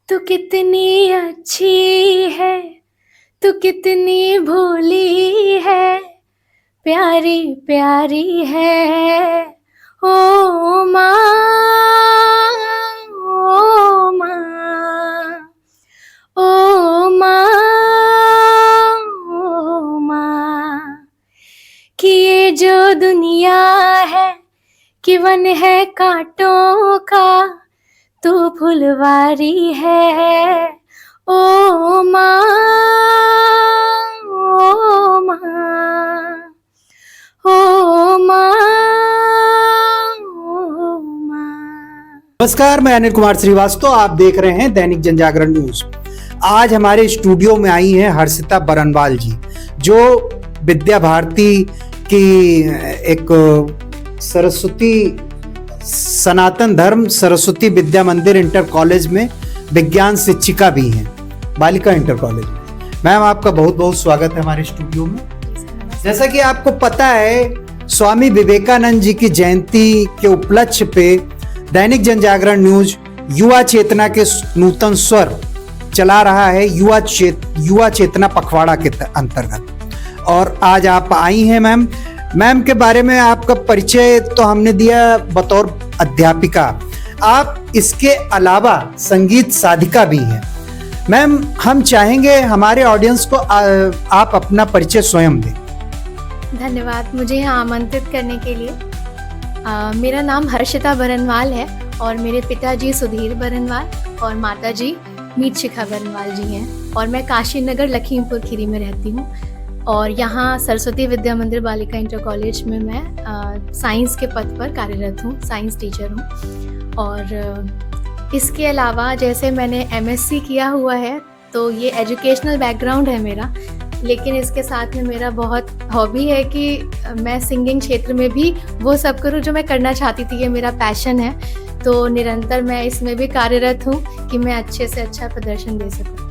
तू कितनी अच्छी है, तू कितनी भोली है, प्यारी प्यारी है ओ माँ, ओ माँ, ओ माँ, ओ माँ। कि ये जो दुनिया है कि वन है कांटों का, तू फुलवारी है ओ माँ, ओ माँ, ओ माँ, ओ माँ। नमस्कार, मैं अनिल कुमार श्रीवास्तव। आप देख रहे हैं दैनिक जनजागरण न्यूज। आज हमारे स्टूडियो में आई हैं हर्षिता बरनवाल जी, जो विद्या भारती की एक सरस्वती सनातन धर्म सरस्वती विद्या मंदिर इंटर कॉलेज में विज्ञान शिक्षिका भी हैं, बालिका इंटर कॉलेज में। मैम, आपका बहुत बहुत स्वागत है हमारे स्टूडियो में। जैसा कि आपको पता है, स्वामी विवेकानंद जी की जयंती के उपलक्ष्य पे दैनिक जनजागरण न्यूज युवा चेतना के नूतन स्वर चला रहा है, युवा चेतना पखवाड़ा के अंतर्गत। और आज आप आई हैं मैम के बारे में आपका परिचय तो हमने दिया बतौर अध्यापिका, आप इसके अलावा संगीत साधिका भी हैं। मैम, हम चाहेंगे हमारे ऑडियंस को आप अपना परिचय स्वयं दें। धन्यवाद मुझे यहाँ आमंत्रित करने के लिए। मेरा नाम हर्षिता बरनवाल है और मेरे पिताजी सुधीर बरनवाल और माताजी मीत शिखा बरनवाल जी हैं, और मैं काशी नगर लखीमपुर खीरी में रहती हूँ। और यहाँ सरस्वती विद्या मंदिर बालिका इंटर कॉलेज में मैं साइंस के पद पर कार्यरत हूँ, साइंस टीचर हूँ। और इसके अलावा जैसे मैंने एमएससी किया हुआ है, तो ये एजुकेशनल बैकग्राउंड है मेरा, लेकिन इसके साथ में मेरा बहुत हॉबी है कि मैं सिंगिंग क्षेत्र में भी वो सब करूँ जो मैं करना चाहती थी। ये मेरा पैशन है, तो निरंतर मैं इसमें भी कार्यरत हूँ कि मैं अच्छे से अच्छा प्रदर्शन दे सकूँ।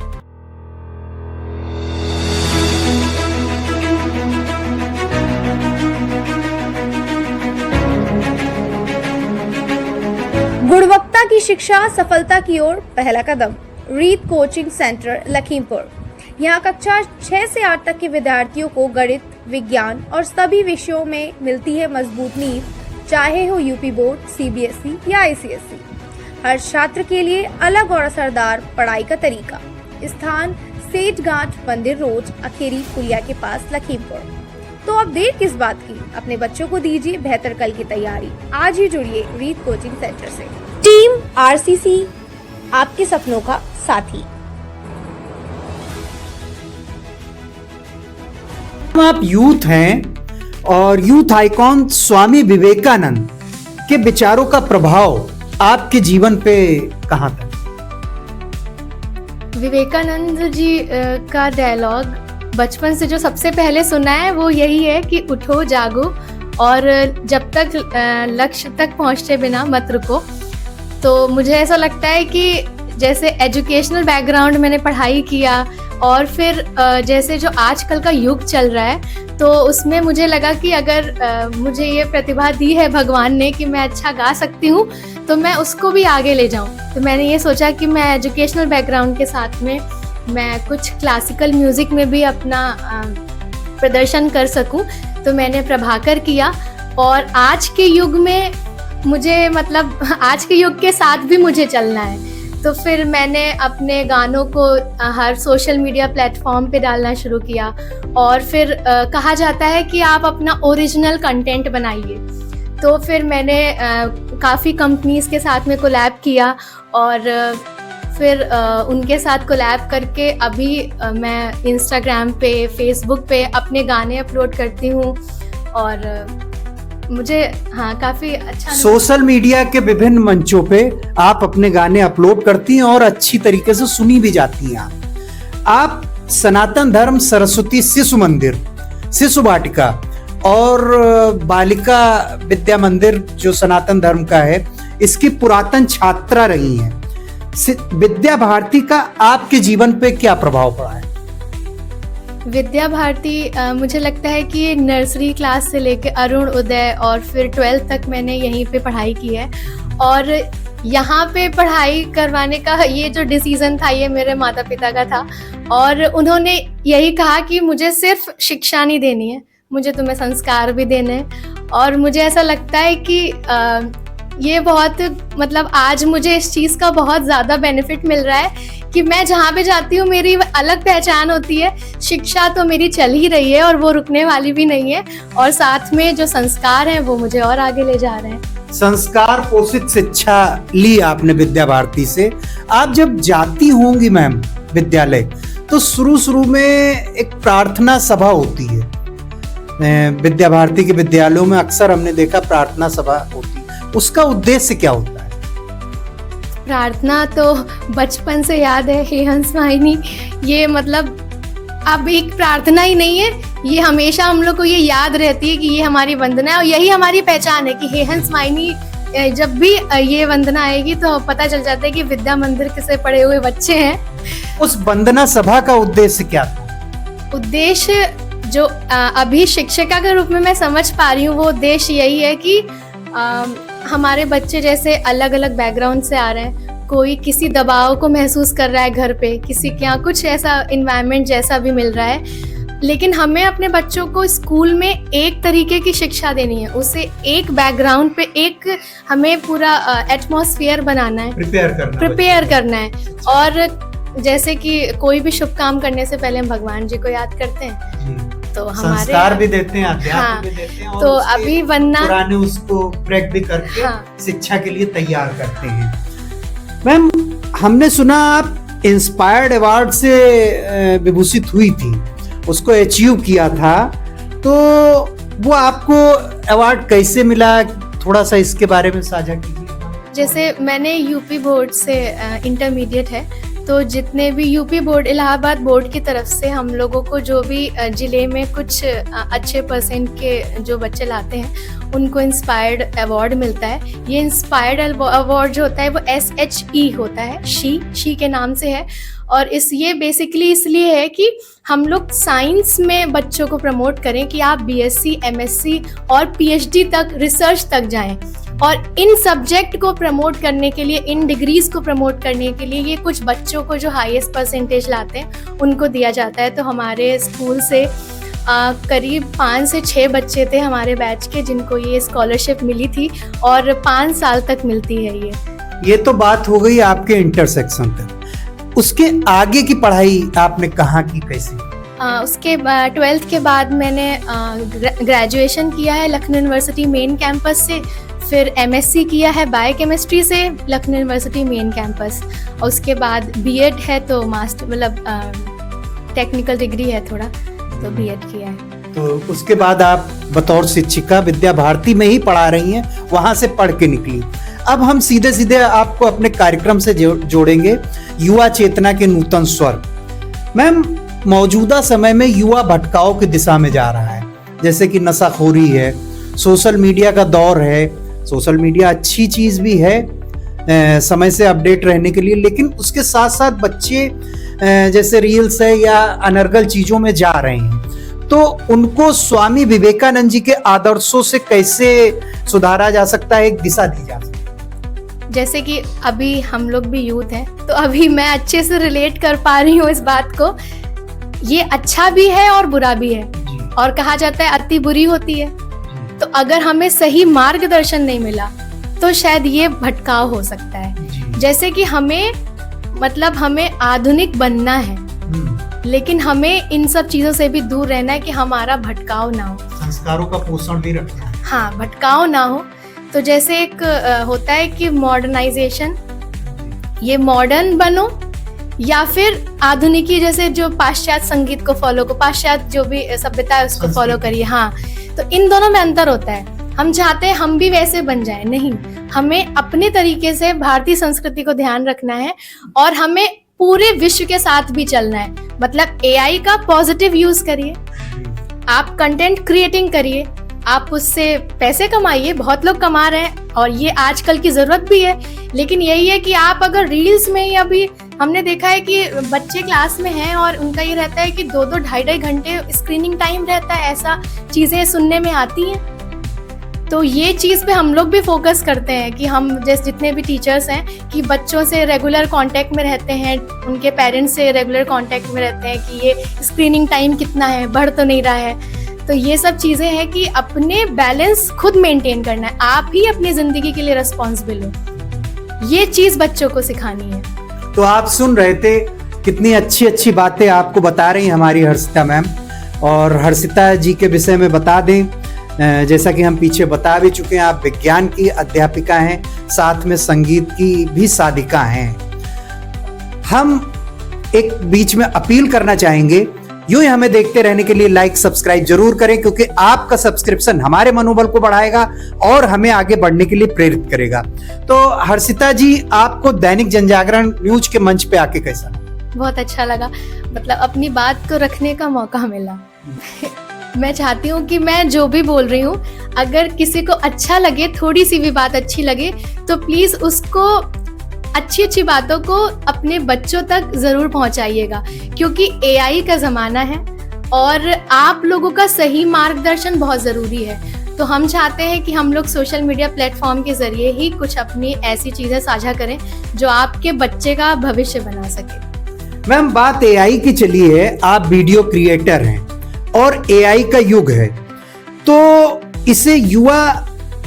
गुणवत्ता की शिक्षा सफलता की ओर पहला कदम। रीत कोचिंग सेंटर लखीमपुर। यहाँ कक्षा 6 से 8 तक के विद्यार्थियों को गणित, विज्ञान और सभी विषयों में मिलती है मजबूत नींव, चाहे हो यूपी बोर्ड, सीबीएसई या आईसीएसई। हर छात्र के लिए अलग और असरदार पढ़ाई का तरीका। स्थान सेठ गांठ मंदिर रोड, अखेरी पुलिया के पास, लखीमपुर। तो अब देर किस बात की, अपने बच्चों को दीजिए बेहतर कल की तैयारी। आज ही जुड़िए रीत कोचिंग सेंटर से। टीम आरसीसी, आपके सपनों का साथी। आप यूथ हैं और यूथ आइकॉन स्वामी विवेकानंद के विचारों का प्रभाव आपके जीवन पे कहाँ था? विवेकानंद जी का डायलॉग बचपन से जो सबसे पहले सुना है वो यही है कि उठो जागो और जब तक लक्ष्य तक पहुंचते बिना मत रुको। तो मुझे ऐसा लगता है कि जैसे एजुकेशनल बैकग्राउंड मैंने पढ़ाई किया और फिर जैसे जो आजकल का युग चल रहा है, तो उसमें मुझे लगा कि अगर मुझे ये प्रतिभा दी है भगवान ने कि मैं अच्छा गा सकती हूँ, तो मैं उसको भी आगे ले जाऊँ। तो मैंने ये सोचा कि मैं एजुकेशनल बैकग्राउंड के साथ में मैं कुछ क्लासिकल म्यूज़िक में भी अपना प्रदर्शन कर सकूं। तो मैंने प्रभाकर किया, और आज के युग में मुझे मतलब आज के युग के साथ भी मुझे चलना है। तो फिर मैंने अपने गानों को हर सोशल मीडिया प्लेटफॉर्म पे डालना शुरू किया, और फिर कहा जाता है कि आप अपना ओरिजिनल कंटेंट बनाइए। तो फिर मैंने काफ़ी कंपनीज़ के साथ में कोलैब किया, और फिर उनके साथ कोलैब करके अभी मैं इंस्टाग्राम पे, फेसबुक पे अपने गाने अपलोड करती हूँ। और मुझे काफ़ी अच्छा सोशल मीडिया के विभिन्न मंचों पे आप अपने गाने अपलोड करती हैं और अच्छी तरीके से सुनी भी जाती हैं। आप सनातन धर्म सरस्वती शिशु मंदिर, शिशु वाटिका और बालिका विद्या मंदिर जो सनातन धर्म का है, इसकी पुरातन छात्रा रही हैं। विद्या भारती का आपके जीवन पे क्या प्रभाव पड़ा है? विद्या भारती मुझे लगता है कि नर्सरी क्लास से लेकर अरुण उदय और फिर 12th तक मैंने यहीं पे पढ़ाई की है। और यहाँ पे पढ़ाई करवाने का ये जो डिसीजन था ये मेरे माता पिता का था, और उन्होंने यही कहा कि मुझे सिर्फ शिक्षा नहीं देनी है, मुझे तुम्हें संस्कार भी देने हैं। और मुझे ऐसा लगता है कि ये बहुत, मतलब आज मुझे इस चीज़ का बहुत ज़्यादा बेनिफिट मिल रहा है कि मैं जहाँ पे जाती हूँ मेरी अलग पहचान होती है। शिक्षा तो मेरी चल ही रही है और वो रुकने वाली भी नहीं है, और साथ में जो संस्कार हैं वो मुझे और आगे ले जा रहे हैं। संस्कार पोषित शिक्षा ली आपने विद्या भारती से। आप जब जाती होंगी मैम विद्यालय, तो शुरू में एक प्रार्थना सभा होती है। विद्या भारती के विद्यालयों में अक्सर हमने देखा प्रार्थना सभा होती है, उसका उद्देश्य क्या होता है? प्रार्थना तो बचपन से याद है, हे हंस वाहिनी, ये मतलब अब एक प्रार्थना ही नहीं है, ये हमेशा हम लोग को ये याद रहती है कि ये हमारी वंदना है और यही हमारी पहचान है कि हे हंस वाहिनी। जब भी ये वंदना आएगी तो पता चल जाता है कि विद्या मंदिर से पढ़े हुए बच्चे हैं। उस वंदना सभा का उद्देश्य क्या था? उद्देश्य जो अभी शिक्षिका के रूप में मैं समझ पा रही हूँ, वो उद्देश्य यही है कि हमारे बच्चे जैसे अलग अलग बैकग्राउंड से आ रहे हैं, कोई किसी दबाव को महसूस कर रहा है घर पे, किसी के यहाँ कुछ ऐसा इन्वायरमेंट जैसा भी मिल रहा है, लेकिन हमें अपने बच्चों को स्कूल में एक तरीके की शिक्षा देनी है, उसे एक बैकग्राउंड पे एक हमें पूरा एटमॉस्फेयर बनाना है, प्रिपेयर करना है। और जैसे कि कोई भी शुभ काम करने से पहले हम भगवान जी को याद करते हैं, तो हमारे संस्कार भी देते हैं, अध्यात्म भी देते हैं, और तो अभी वरना पुराने उसको ब्रेक भी करके शिक्षा के लिए तैयार करते हैं। मैम, हमने सुना आप इंस्पायर्ड अवार्ड से विभूषित हुई थी, उसको अचीव किया था, तो वो आपको अवार्ड कैसे मिला, थोड़ा सा इसके बारे में साझा कीजिए। जैसे मैंने यूपी बोर्ड से इंटरमीडिएट है, तो जितने भी यूपी बोर्ड, इलाहाबाद बोर्ड की तरफ से हम लोगों को जो भी ज़िले में कुछ अच्छे परसेंट के जो बच्चे लाते हैं उनको इंस्पायर्ड अवार्ड मिलता है। ये इंस्पायर्ड अवार्ड जो होता है वो SHE होता है, शी के नाम से है, और ये बेसिकली इसलिए है कि हम लोग साइंस में बच्चों को प्रमोट करें कि आप BSc, MSc और PhD तक, रिसर्च तक जाएं, और इन सब्जेक्ट को प्रमोट करने के लिए, इन डिग्रीज को प्रमोट करने के लिए ये कुछ बच्चों को जो हाईएस्ट परसेंटेज लाते हैं उनको दिया जाता है। तो हमारे स्कूल से करीब 5 से 6 बच्चे थे हमारे बैच के जिनको ये स्कॉलरशिप मिली थी, और 5 साल तक मिलती है ये तो बात हो गई आपके इंटरसेक्शन तक। उसके आगे की पढ़ाई आपने कहाँ की, कैसे? उसके 12th के बाद मैंने ग्रेजुएशन किया है लखनऊ यूनिवर्सिटी मेन कैंपस से, फिर MSc किया है बायोकेमिस्ट्री से लखनऊ यूनिवर्सिटी मेन कैंपस, और उसके बाद B.Ed है, तो मास्टर मतलब टेक्निकल डिग्री है थोड़ा, तो B.Ed किया है। तो उसके बाद आप बतौर शिक्षिका विद्या भारती में ही पढ़ा रही हैं, वहाँ से पढ़ के निकली। अब हम सीधे आपको अपने कार्यक्रम से जोड़ेंगे, युवा चेतना के नूतन स्वर। मैम, मौजूदा समय में युवा भटकाव की दिशा में जा रहा है, जैसे कि नशाखोरी है, सोशल मीडिया का दौर है। सोशल मीडिया अच्छी चीज़ भी है समय से अपडेट रहने के लिए, लेकिन उसके साथ साथ बच्चे जैसे रील्स है या अनर्गल चीज़ों में जा रहे हैं, तो उनको स्वामी विवेकानंद जी के आदर्शों से कैसे सुधारा जा सकता है, एक दिशा दी जा सकती है? जैसे कि अभी हम लोग भी यूथ हैं, तो अभी मैं अच्छे से रिलेट कर पा रही हूँ इस बात को। ये अच्छा भी है और बुरा भी है, और कहा जाता है अति बुरी होती है। तो अगर हमें सही मार्गदर्शन नहीं मिला तो शायद ये भटकाव हो सकता है। जैसे कि हमें आधुनिक बनना है, लेकिन हमें इन सब चीजों से भी दूर रहना है कि हमारा भटकाव ना हो, संस्कारों का पोषण भी रखना है। हाँ, भटकाव ना हो। तो जैसे एक होता है कि मॉडर्नाइजेशन, ये मॉडर्न बनो या फिर आधुनिकी, जैसे जो पाश्चात्य संगीत को फॉलो को, पाश्चात्य जो भी सभ्यता है उसको फॉलो करिए। हाँ, तो इन दोनों में अंतर होता है। हम चाहते हैं हम भी वैसे बन जाएं, नहीं, हमें अपने तरीके से भारतीय संस्कृति को ध्यान रखना है, और हमें पूरे विश्व के साथ भी चलना है। मतलब AI का पॉजिटिव यूज करिए, आप कंटेंट क्रिएटिंग करिए, आप उससे पैसे कमाइए, बहुत लोग कमा रहे हैं और ये आजकल की जरूरत भी है। लेकिन यही है कि आप अगर रील्स में, या अभी हमने देखा है कि बच्चे क्लास में हैं और उनका ये रहता है कि 2-2 ढाई घंटे स्क्रीनिंग टाइम रहता है, ऐसा चीजें सुनने में आती हैं। तो ये चीज़ पे हम लोग भी फोकस करते हैं कि हम जैसे जितने भी टीचर्स हैं कि बच्चों से रेगुलर कांटेक्ट में रहते हैं, उनके पेरेंट्स से रेगुलर कांटेक्ट में रहते हैं कि ये स्क्रीनिंग टाइम कितना है, बढ़ तो नहीं रहा है। तो ये सब चीज़ें हैं कि अपने बैलेंस खुद मेंटेन करना है, आप ही अपनी ज़िंदगी के लिए रिस्पॉन्सिबल हो, ये चीज़ बच्चों को सिखानी है। तो आप सुन रहे थे, कितनी अच्छी अच्छी बातें आपको बता रही हमारी हर्षिता मैम। और हर्षिता जी के विषय में बता दें, जैसा कि हम पीछे बता भी चुके हैं, आप विज्ञान की अध्यापिका हैं, साथ में संगीत की भी साधिका हैं। हम एक बीच में अपील करना चाहेंगे, यूं ही हमें देखते रहने के लिए लाइक सब्सक्राइब जरूर करें, क्योंकि आपका सब्सक्रिप्शन हमारे मनोबल को बढ़ाएगा और हमें आगे बढ़ने के लिए प्रेरित करेगा। तो हर्षिता जी, आपको दैनिक जनजागरण न्यूज के मंच पे आके कैसा? बहुत अच्छा लगा, मतलब अपनी बात को रखने का मौका मिला। मैं चाहती हूँ कि मैं जो भी बोल रही हूँ, अगर किसी को अच्छा लगे, थोड़ी सी भी बात अच्छी लगे, तो प्लीज़ उसको अच्छी अच्छी बातों को अपने बच्चों तक ज़रूर पहुँचाइएगा, क्योंकि AI का ज़माना है और आप लोगों का सही मार्गदर्शन बहुत ज़रूरी है। तो हम चाहते हैं कि हम लोग सोशल मीडिया प्लेटफॉर्म के ज़रिए ही कुछ अपनी ऐसी चीज़ें साझा करें जो आपके बच्चे का भविष्य बना सके। मैम, बात AI की चली है, आप वीडियो क्रिएटर हैं और AI का युग है, तो इसे युवा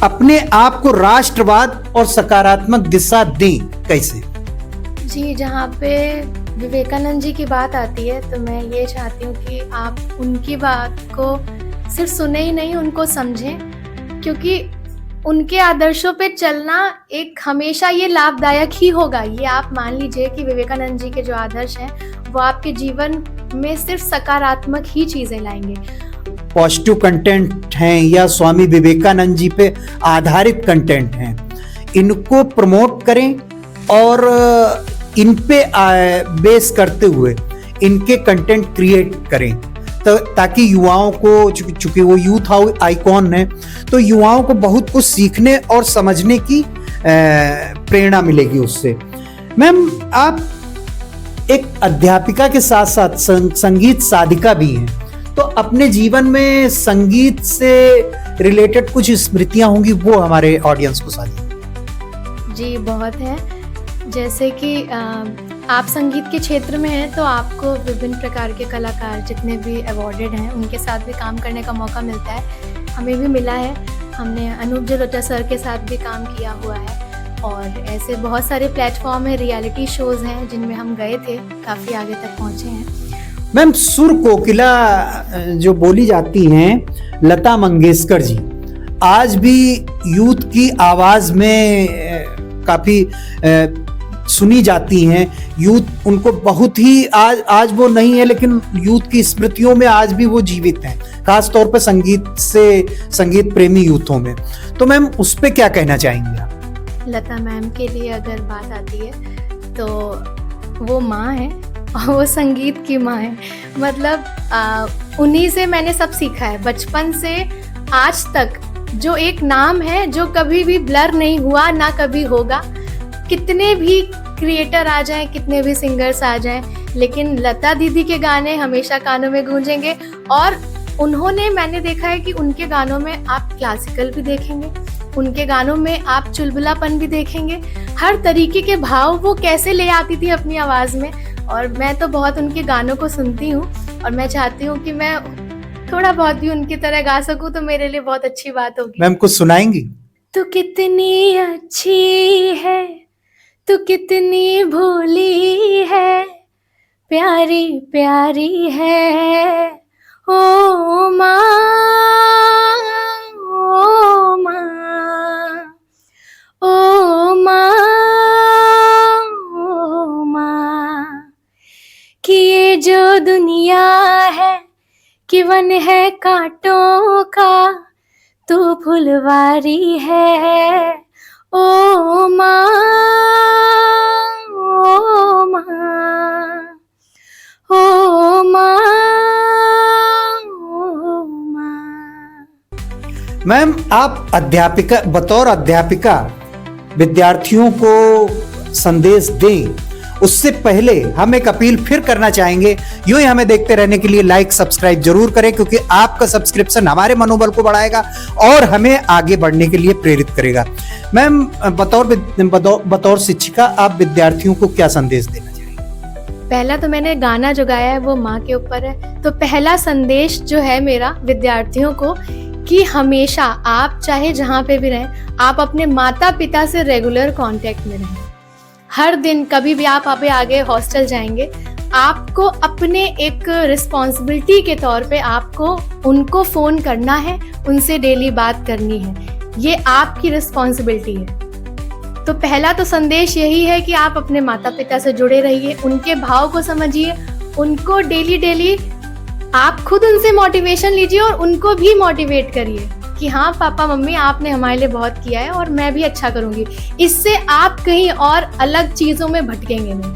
अपने आप को राष्ट्रवाद और सकारात्मक दिशा दें कैसे? जी, जहाँ पे विवेकानंद जी की बात आती है, तो मैं ये चाहती हूँ कि आप उनकी बात को सिर्फ सुने ही नहीं, उनको समझें, क्योंकि उनके आदर्शों पे चलना एक हमेशा ये लाभदायक ही होगा। ये आप मान लीजिए कि विवेकानंद जी के जो आदर्श हैं वो आपके जीवन में सिर्फ सकारात्मक ही चीज़ें लाएंगे। पॉजिटिव कंटेंट हैं या स्वामी विवेकानंद जी पे आधारित कंटेंट हैं, इनको प्रमोट करें और इन पे बेस करते हुए इनके कंटेंट क्रिएट करें, तो ताकि युवाओं को, चूंकि वो यूथ आइकॉन है, तो युवाओं को बहुत कुछ सीखने और समझने की प्रेरणा मिलेगी उससे। मैम, आप एक अध्यापिका के साथ साथ संगीत साधिका भी हैं, तो अपने जीवन में संगीत से रिलेटेड कुछ स्मृतियां होंगी, वो हमारे ऑडियंस को साझा। जी, बहुत है। जैसे कि आप संगीत के क्षेत्र में हैं, तो आपको विभिन्न प्रकार के कलाकार जितने भी अवॉर्डेड हैं उनके साथ भी काम करने का मौका मिलता है। हमें भी मिला है, हमने अनूप जलोटा सर के साथ भी काम किया हुआ है, और ऐसे बहुत सारे प्लेटफॉर्म है, रियलिटी शोज़ हैं जिनमें हम गए थे, काफ़ी आगे तक पहुँचे हैं। मैम, सुर कोकिला जो बोली जाती हैं लता मंगेशकर जी, आज भी यूथ की आवाज़ में काफ़ी सुनी जाती हैं। यूथ उनको बहुत ही आज वो नहीं है, लेकिन यूथ की स्मृतियों में आज भी वो जीवित हैं, खास तौर पर संगीत प्रेमी यूथों में। तो मैम, उस पे क्या कहना चाहेंगी आप? लता मैम के लिए अगर बात आती है तो वो माँ है और वो संगीत की माँ है। मतलब उन्हीं से मैंने सब सीखा है, बचपन से आज तक। जो एक नाम है जो कभी भी ब्लर नहीं हुआ, ना कभी होगा। कितने भी क्रिएटर आ जाएं, कितने भी सिंगर्स आ जाएं, लेकिन लता दीदी के गाने हमेशा कानों में गूंजेंगे। और उन्होंने, मैंने देखा है कि उनके गानों में आप क्लासिकल भी देखेंगे, उनके गानों में आप चुलबुलापन भी देखेंगे, हर तरीके के भाव वो कैसे ले आती थी अपनी आवाज़ में। और मैं तो बहुत उनके गानों को सुनती हूँ और मैं चाहती हूँ कि मैं थोड़ा बहुत भी उनकी तरह गा सकूँ, तो मेरे लिए बहुत अच्छी बात होगी। मैम, कुछ सुनाएंगी? तू कितनी अच्छी है, तू कितनी भोली है, प्यारी प्यारी है ओ माँ, ओ माँ, ओ माँ, ओ माँ। कि ये जो दुनिया है कि वन है कांटों का, तू फुलवारी है ओ माँ, ओ माँ, ओ माँ, ओ माँ। मैम, आप अध्यापिका, बतौर अध्यापिका विद्यार्थियों को संदेश दें, उससे पहले हम एक अपील फिर करना चाहेंगे, यूं ही हमें देखते रहने के लिए लाइक सब्सक्राइब जरूर करें, क्योंकि आपका सब्सक्रिप्शन हमारे मनोबल को बढ़ाएगा और हमें आगे बढ़ने के लिए प्रेरित करेगा। मैम, बतौर शिक्षिका आप विद्यार्थियों को क्या संदेश देना चाहेंगे? पहला तो मैंने गाना जो गाया है वो माँ के ऊपर है, तो पहला संदेश जो है मेरा विद्यार्थियों को कि हमेशा आप चाहे जहाँ पे भी रहें, आप अपने माता पिता से रेगुलर कांटेक्ट में रहें। हर दिन कभी भी आप आगे हॉस्टल जाएंगे, आपको अपने एक रिस्पॉन्सिबिलिटी के तौर पे आपको उनको फ़ोन करना है, उनसे डेली बात करनी है, ये आपकी रिस्पॉन्सिबिलिटी है। तो पहला तो संदेश यही है कि आप अपने माता पिता से जुड़े रहिए, उनके भाव को समझिए, उनको डेली आप खुद उनसे मोटिवेशन लीजिए और उनको भी मोटिवेट करिए कि हाँ पापा मम्मी आपने हमारे लिए बहुत किया है और मैं भी अच्छा करूँगी। इससे आप कहीं और अलग चीज़ों में भटकेंगे नहीं।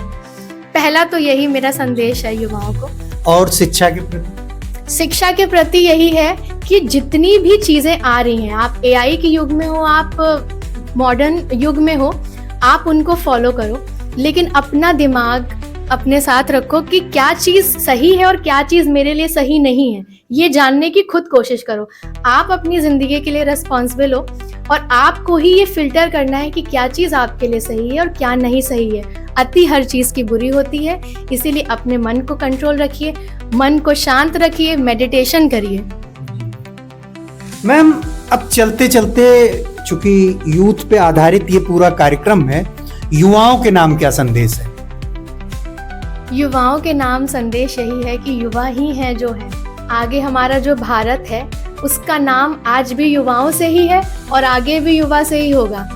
पहला तो यही मेरा संदेश है युवाओं को। और शिक्षा के प्रति? शिक्षा के प्रति यही है कि जितनी भी चीज़ें आ रही हैं, आप AI के युग में हो, आप मॉडर्न युग में हो, आप उनको फॉलो करो, लेकिन अपना दिमाग अपने साथ रखो कि क्या चीज़ सही है और क्या चीज़ मेरे लिए सही नहीं है, ये जानने की खुद कोशिश करो। आप अपनी ज़िंदगी के लिए रिस्पॉन्सिबल हो और आपको ही ये फिल्टर करना है कि क्या चीज़ आपके लिए सही है और क्या नहीं सही है। अति हर चीज़ की बुरी होती है, इसीलिए अपने मन को कंट्रोल रखिए, मन को शांत रखिए, मेडिटेशन करिए। मैम, अब चलते चलते चूंकि यूथ पे आधारित ये पूरा कार्यक्रम है, युवाओं के नाम क्या संदेश है? युवाओं के नाम संदेश यही है कि युवा ही है जो है आगे। हमारा जो भारत है उसका नाम आज भी युवाओं से ही है और आगे भी युवा से ही होगा।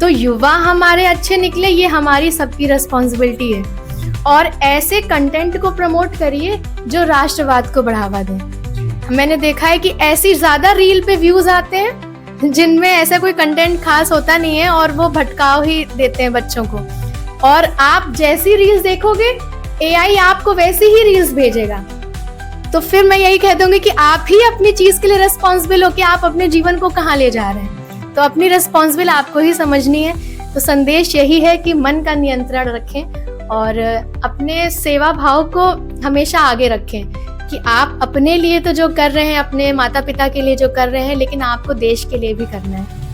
तो युवा हमारे अच्छे निकले, ये हमारी सबकी रिस्पॉन्सिबिलिटी है। और ऐसे कंटेंट को प्रमोट करिए जो राष्ट्रवाद को बढ़ावा दे। मैंने देखा है कि ऐसी ज़्यादा रील पे व्यूज़ आते हैं जिनमें ऐसा कोई कंटेंट खास होता नहीं है और वो भटकाव ही देते हैं बच्चों को। और आप जैसी रील्स देखोगे AI आपको वैसी ही रील्स भेजेगा। तो फिर मैं यही कह दूंगी कि आप ही अपनी चीज़ के लिए रिस्पॉन्सिबल हो कि आप अपने जीवन को कहाँ ले जा रहे हैं। तो अपनी रिस्पॉन्सिबल आपको ही समझनी है। तो संदेश यही है कि मन का नियंत्रण रखें और अपने सेवा भाव को हमेशा आगे रखें कि आप अपने लिए तो जो कर रहे हैं, अपने माता पिता के लिए जो कर रहे हैं, लेकिन आपको देश के लिए भी करना है।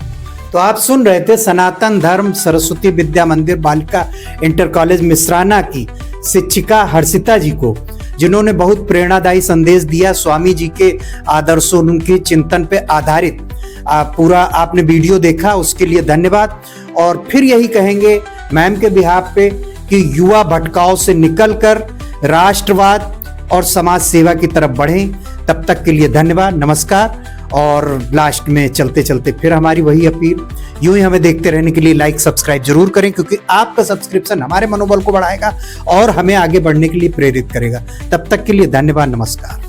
तो आप सुन रहे थे सनातन धर्म सरस्वती विद्या मंदिर बालिका इंटर कॉलेज मिश्राना की शिक्षिका हर्षिता जी को, जिन्होंने बहुत प्रेरणादायी संदेश दिया। स्वामी जी के आदर्शों, उनके चिंतन पे आधारित पूरा आपने वीडियो देखा, उसके लिए धन्यवाद। और फिर यही कहेंगे मैम के बिहाफ पे कि युवा भटकाव से निकलकर राष्ट्रवाद और समाज सेवा की तरफ बढ़ें। तब तक के लिए धन्यवाद, नमस्कार। और लास्ट में चलते चलते फिर हमारी वही अपील, यूं ही हमें देखते रहने के लिए लाइक सब्सक्राइब जरूर करें, क्योंकि आपका सब्सक्रिप्शन हमारे मनोबल को बढ़ाएगा और हमें आगे बढ़ने के लिए प्रेरित करेगा। तब तक के लिए धन्यवाद, नमस्कार।